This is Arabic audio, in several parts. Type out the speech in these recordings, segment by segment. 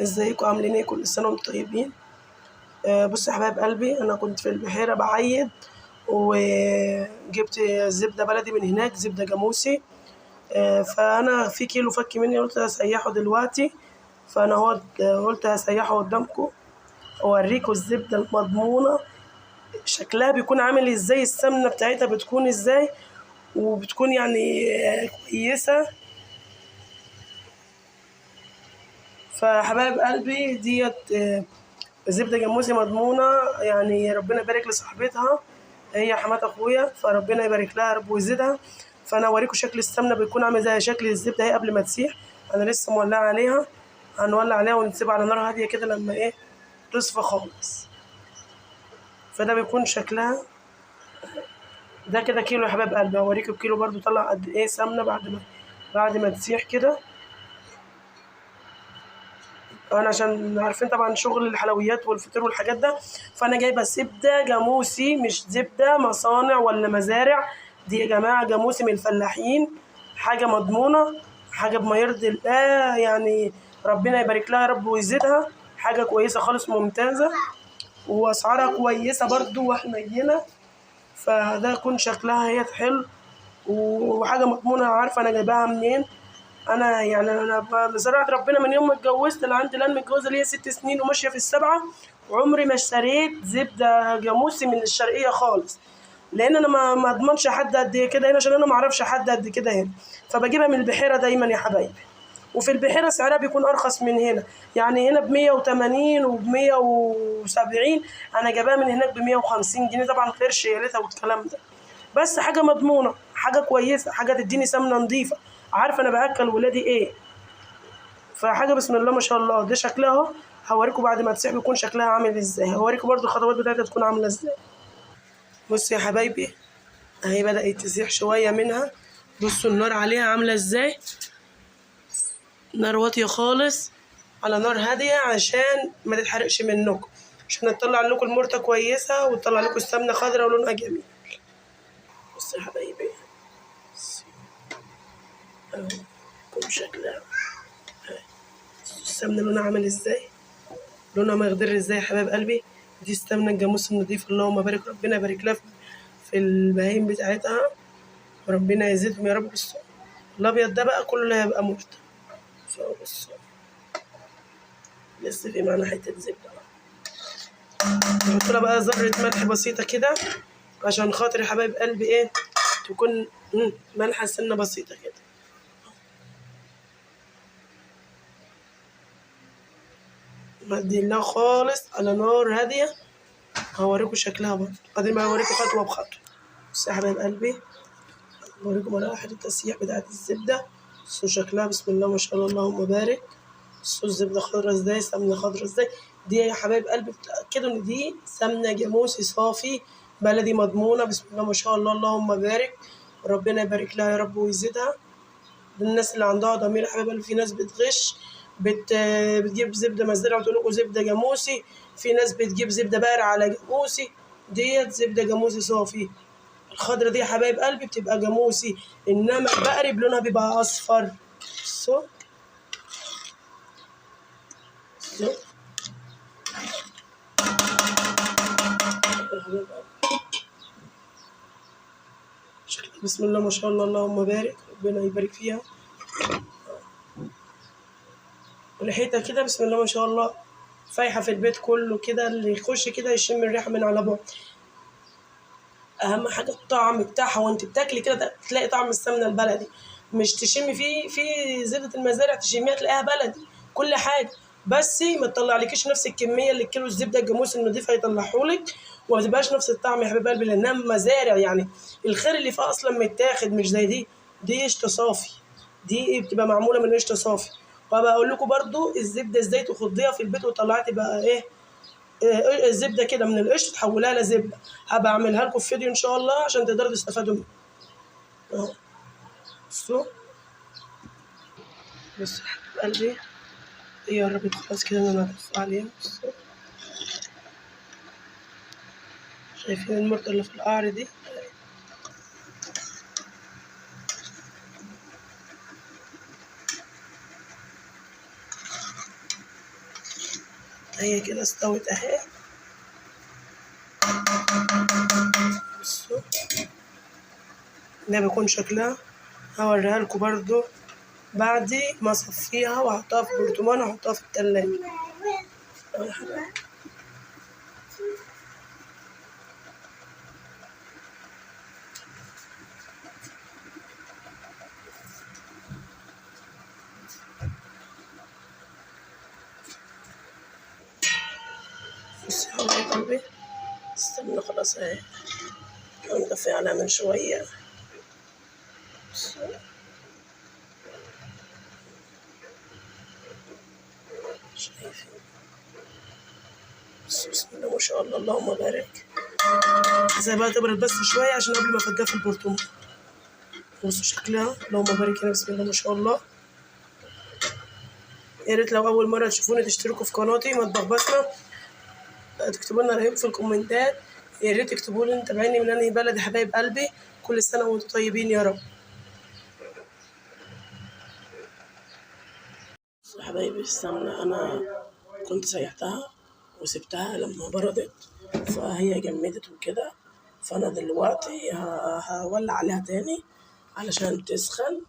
ازيكم عاملين ايه؟ كل سنه وانتم طيبين. بصوا يا حبايب قلبي، انا كنت في البحيره بعيد وجبت زبده بلدي من هناك، زبده جاموسي. فانا في كيلو فك مني، قلت هسيحه دلوقتي. فانا هو قلت هسيحه قدامكم اوريكم الزبده المضمونه شكلها بيكون عامل ازاي، السمنه بتاعتها بتكون ازاي، وبتكون يعني كويسه. فحبايب قلبي ديت زبدة جاموسي مضمونة، يعني ربنا يبارك لصاحبتها، هي حمات اخويا، فربنا يبارك لها يا رب ويزيدها. فانا اوريكم شكل السمنة بيكون عامل زي شكل الزبدة اهي قبل ما تسيح. انا لسه مولعة عليها، هنولع عليها ونسيبها على نار هادية كده لما تصفى خالص. فده بيكون شكلها. ده كده كيلو يا حبايب قلبي، هوريكم الكيلو برضو طلع قد ايه سمنة بعد ما تسيح كده. انا عشان عارفين طبعا شغل الحلويات والفطير والحاجات ده، فانا جايبه زبده جاموسي، مش زبده مصانع ولا مزارع. دي يا جماعه جاموسي من الفلاحين، حاجه مضمونه، حاجه بما يرضي الله يعني. ربنا يبارك لها يا رب ويزيدها، حاجه كويسه خالص ممتازه، واسعارها كويسه برضو وحنينه. فده يكون شكلها هي حلو وحاجه مضمونه، عارفه انا جايباها منين. انا يعني انا بزرعة ربنا من يوم ما اتجوزت اللي عندي، الان متجوزه ليا 6 سنين وماشيه في السبعه، وعمري ما اشتريت زبده جاموسي من الشرقيه خالص، لان انا ما اضمنش حد قد كده هنا، عشان انا ما اعرفش حد قد كده هنا. فبجيبها من البحيره دايما يا حبايبي، وفي البحيره سعرها بيكون ارخص من هنا. يعني هنا ب 180 وب 170، انا جايباها من هناك ب 150 جنيه، طبعا غير شيلتها والكلام ده. بس حاجه مضمونه، حاجه كويسه، حاجه تديني سمنه نظيفه، عارفه انا باكل ولادي ايه. فحاجه بسم الله ما شاء الله. ده شكلها اهو، هوريكم بعد ما تسيح بيكون شكلها عامل ازاي، هوريكم برضو الخطوات بتاعتها تكون عامله ازاي. بصوا يا حبايبي، اهي بدات تسيح شويه منها. بصوا النار عليها عامله ازاي، نار واطيه خالص على نار هاديه عشان ما تتحرقش منكم، عشان تطلع لكم المرته كويسه وتطلع لكم السمنه خضراء ولونها جميل. بصوا يا حبايبي، اهو كم شكلها، السمنه لونها عامل ازاي، لونها مخضر ازاي يا حبايب قلبي. دي السمنه الجاموس النضيف، اللهم بارك، ربنا يبارك لها في البهايم بتاعتها، وربنا يزيدهم يا رب. الصوم الابيض ده بقى كله اللي هيبقى مرتب. بصوا لسه في معانا حته زبده، نحط لها بقى ذره ملح بسيطه كده، عشان خاطر يا حبايب قلبي تكون ملحه سنه بسيطه كده. مديناها خالص على نار هاديه، هوريكم شكلها برضه، بعدين بقى هوريكم خطوه بخطوه. بصوا يا حبايب قلبي، بوريكم مراحل التسييح بتاعت الزبدة. بصوا شكلها بسم الله ما شاء الله، اللهم بارك. بصوا الزبدة خضرا ازاي، سمنة خضرا ازاي. دي يا حبايب قلبي بتأكدوا ان دي سمنة جاموسي صافي بلدي مضمونة، بسم الله ما شاء الله، اللهم بارك. ربنا يبارك لها يا رب ويزيدها. الناس اللي عندها ضمير يا حبايب قلبي، في ناس بتغش، بتجيب زبدة مزرعة وتقول لكم زبدة جاموسي، في ناس بتجيب زبدة بقرة على جاموسي. ديت زبدة جاموسي صافي. الخضرة دي يا حبايب قلبي بتبقى جاموسي، انما البقري بلونها بيبقى اصفر. بصوا بصوا بسم الله ما شاء الله، اللهم بارك، ربنا يبارك فيها. وريحتها كده بسم الله ما شاء الله، فايحة في البيت كله كده، اللي يخش كده يشم الريحة من على بعد. اهم حاجة الطعم بتاعها، وانت بتاكلي كده تلاقي طعم السمنة البلدي، مش تشمي في زبدة المزارع تشميها تلاقيها بلدي كل حاجة، بس ما تطلعلكيش نفس الكمية اللي الكيلو الزبدة الجاموسي النضيف هيطلعهولك، وما تبقاش نفس الطعم يا حبيب قلبي، لانها مزارع يعني الخير اللي فيها اصلا متاخد، مش زي دي قشطة صافي، دي بتبقى معمولة من قشطة صافي. وهبقى اقول لكم برضو الزبدة ازاي تخضيها في البيت وطلعها تبقى الزبده كده من القشر تحولها لزبده، هبقى اعملها لكم في فيديو ان شاء الله عشان تقدروا تستفادوا منها. اهو بصوا بصوا يا حبيب قلبي، هي قربت خلاص كده، انا هدفع عليها. بصوا شايفين المرطة اللي في القعر دي، هي كده استوت اهي. بصوا ده بيكون شكلها. هوريها لكم برضو بعد ما اصفيها واحطها في برطمان واحطها في التلاجة. بصي يا حبايب قلبي، استنى خلاص اهي، هنطفي عليها من شوية. شايفين؟ بسم الله ما شاء الله، اللهم بارك. هسيبها تبرد بس شوية عشان قبل ما افضيها في البرطمان. بصوا شكلها، اللهم بارك هنا، بسم الله ما شاء الله. يا ريت لو أول مرة تشوفوني تشتركوا في قناتي مطبخ بسمة، تكتبوا لنا رهيب في الكومنتات. يا ريت تكتبوا لي متابعيني من أنهي بلد يا حبايب قلبي. كل سنة وانتم طيبين يا رب. يا حبايبي السمنة أنا كنت سيحتها وسبتها لما بردت فهي جمدت وكده، فأنا دلوقتي هولع عليها تاني علشان تسخن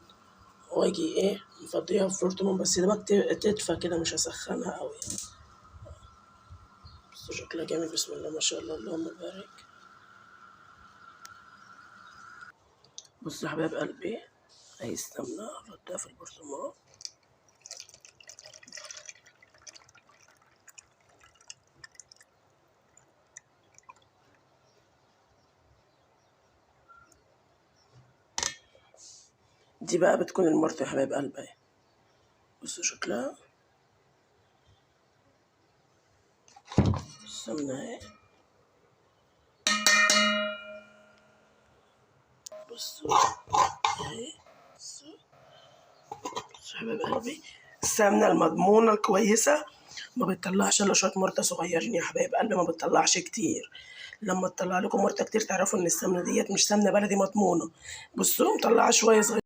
واجي ايه مفضيها في برطمان، بس دلوقتي تدفى كده، مش هسخنها قوي. بصوا شكلها جامد، بسم الله ما شاء الله، اللهم بارك. بصوا يا حبايب قلبي، اهي السمنة هفضيها في البرطمان. دي بقى بتكون المرطة يا حبايب قلبي اهي. بصوا شكلها، السمنة اهي. بصوا اهي، بصوا يا حبايب قلبي، السمنة المضمونة الكويسة ما بتطلعش الا شوية مرطة صغيرين يا حبايب قلبي، ما بتطلعش كتير. لما تطلع لكم مرطة كتير تعرفوا ان السمنة ديت مش سمنة بلدي مضمونة. بصوا مطلعة شوية صغيرة.